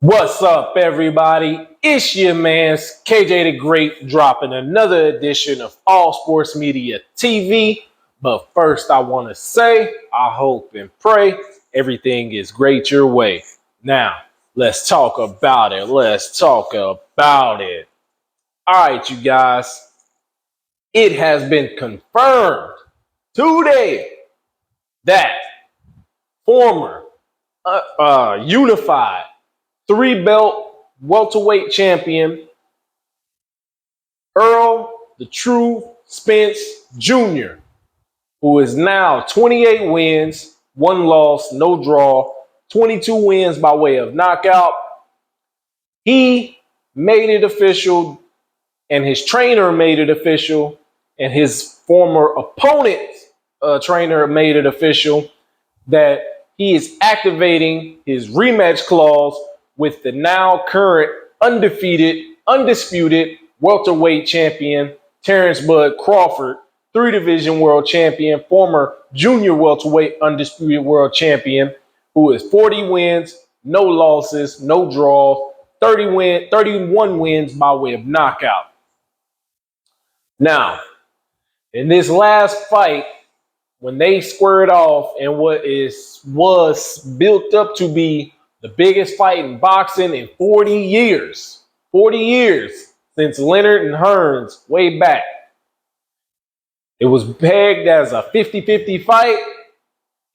What's up, everybody? It's your man, KJ the Great, dropping another edition of All Sports Media TV. But first, I want to say, I hope and pray everything is great your way. Now, let's talk about it. All right, you guys. It has been confirmed today that former unified three-belt welterweight champion Errol the True Spence Jr., who is now 28 wins, 1 loss, no draw, 22 wins by way of knockout. He made it official, and his trainer made it official, and his former opponent's trainer made it official that he is activating his rematch clause with the now current undisputed welterweight champion, Terence Crawford, 3-division world champion, former junior welterweight undisputed world champion, who is 40 wins, no losses, no draws, 31 wins by way of knockout. Now, in this last fight, when they squared off in what was built up to be the biggest fight in boxing in 40 years since Leonard and Hearns way back. It was pegged as a 50-50 fight,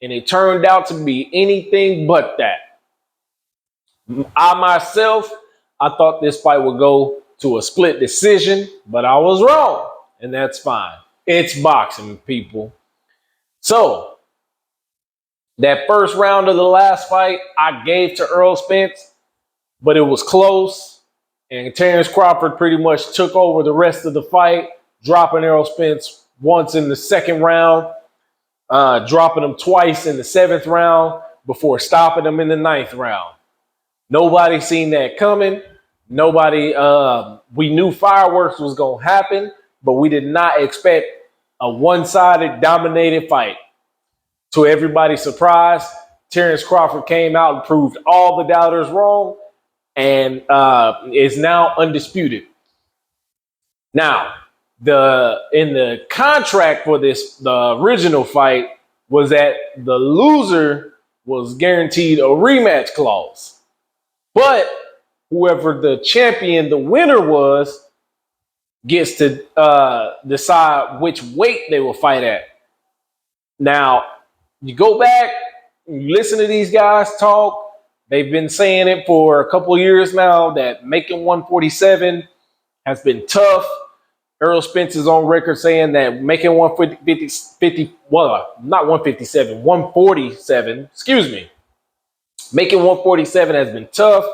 and it turned out to be anything but that. I thought this fight would go to a split decision, but I was wrong, and that's fine. It's boxing, people. So, that first round of the last fight, I gave to Errol Spence, but it was close. And Terence Crawford pretty much took over the rest of the fight, dropping Errol Spence once in the second round, dropping him twice in the 7th round before stopping him in the 9th round. Nobody seen that coming. We knew fireworks was going to happen, but we did not expect a one-sided dominated fight. To everybody's surprise, Terence Crawford came out and proved all the doubters wrong and is now undisputed. Now, in the contract for the original fight was that the loser was guaranteed a rematch clause. But whoever the champion, the winner was, gets to decide which weight they will fight at. Now, you go back, you listen to these guys talk. They've been saying it for a couple of years now that making 147 has been tough. Errol Spence is on record saying that making 147, making 147 has been tough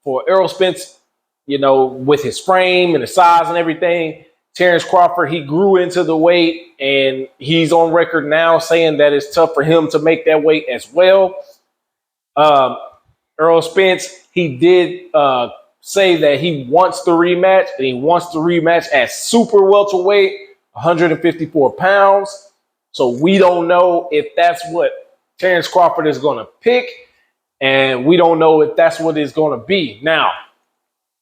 for Errol Spence, with his frame and the size and everything. Terence Crawford, he grew into the weight, and he's on record now saying that it's tough for him to make that weight as well. Errol Spence, he did say that he wants the rematch, and he wants the rematch at super welterweight, 154 pounds. So we don't know if that's what Terence Crawford is going to pick, and we don't know if that's what it's going to be. Now,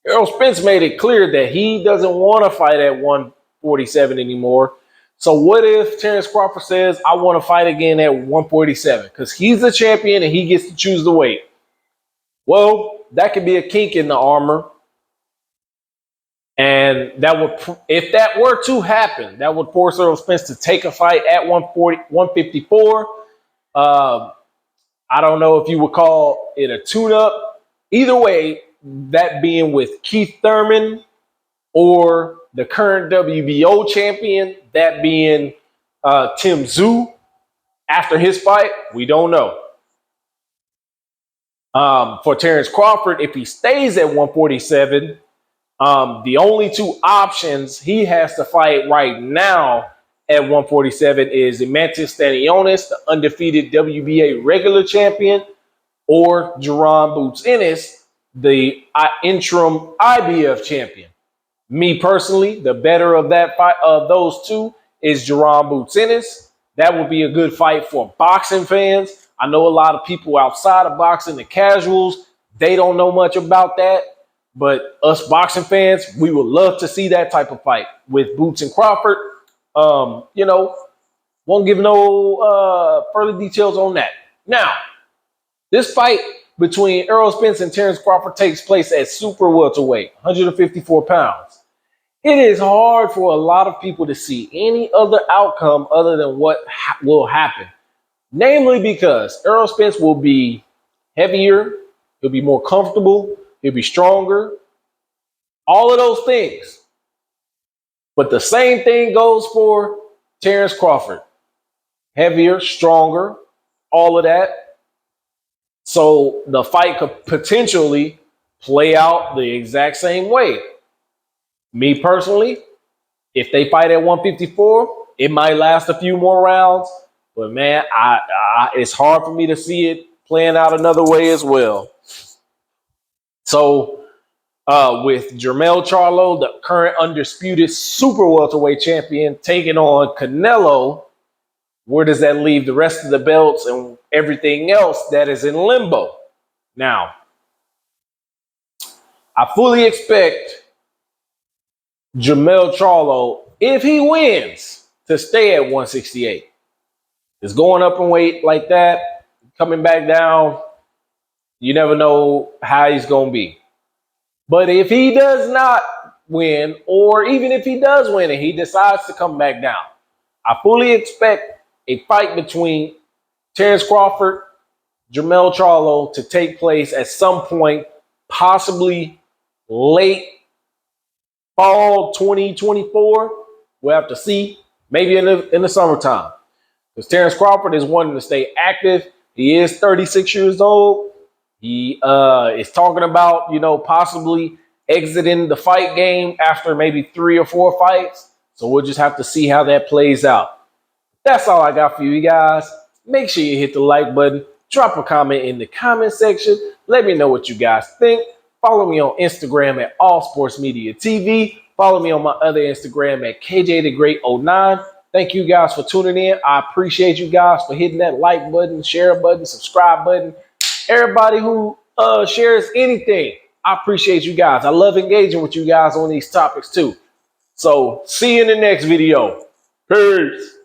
Errol Spence made it clear that he doesn't want to fight at 147 anymore. So what if Terence Crawford says, I want to fight again at 147? Because he's the champion and he gets to choose the weight. Well, that could be a kink in the armor. And if that were to happen, that would force Errol Spence to take a fight at 154. I don't know if you would call it a tune-up. Either way, that being with Keith Thurman or the current WBO champion, that being Tim Tszyu after his fight, we don't know. For Terence Crawford, if he stays at 147, the only 2 options he has to fight right now at 147 is Imantas Stanionis, the undefeated WBA regular champion, or Jaron Boots Ennis, the interim IBF champion. Me personally, the better of that fight of those 2 is Jaron Boots Ennis. That would be a good fight for boxing fans. I know a lot of people outside of boxing, the casuals, They don't know much about that. But us boxing fans, we would love to see that type of fight with Boots and Crawford. You know, won't give no further details on that. Now, this fight between Errol Spence and Terence Crawford takes place at super welterweight, 154 pounds. It is hard for a lot of people to see any other outcome other than what will happen. Namely because Errol Spence will be heavier, he'll be more comfortable, he'll be stronger, all of those things. But the same thing goes for Terence Crawford. Heavier, stronger, all of that. So the fight could potentially play out the exact same way. Me personally, if they fight at 154, it might last a few more rounds. But man, it's hard for me to see it playing out another way as well. So with Jermell Charlo, the current undisputed super welterweight champion, taking on Canelo, where does that leave the rest of the belts and everything else that is in limbo? Now, I fully expect Jermell Charlo, if he wins, to stay at 168. It's going up in weight like that, coming back down. You never know how he's going to be. But if he does not win, or even if he does win and he decides to come back down, I fully expect a fight between Terence Crawford, Jermell Charlo to take place at some point, possibly late fall 2024. We'll have to see. Maybe in the summertime. Because Terence Crawford is wanting to stay active. He is 36 years old. He is talking about, possibly exiting the fight game after maybe 3 or 4 fights. So we'll just have to see how that plays out. That's all I got for you guys. Make sure you hit the like button. Drop a comment in the comment section. Let me know what you guys think. Follow me on Instagram at All Sports Media TV. Follow me on my other Instagram at KJTheGreat09. Thank you guys for tuning in. I appreciate you guys for hitting that like button, share button, subscribe button. Everybody who shares anything, I appreciate you guys. I love engaging with you guys on these topics too. So see you in the next video. Peace.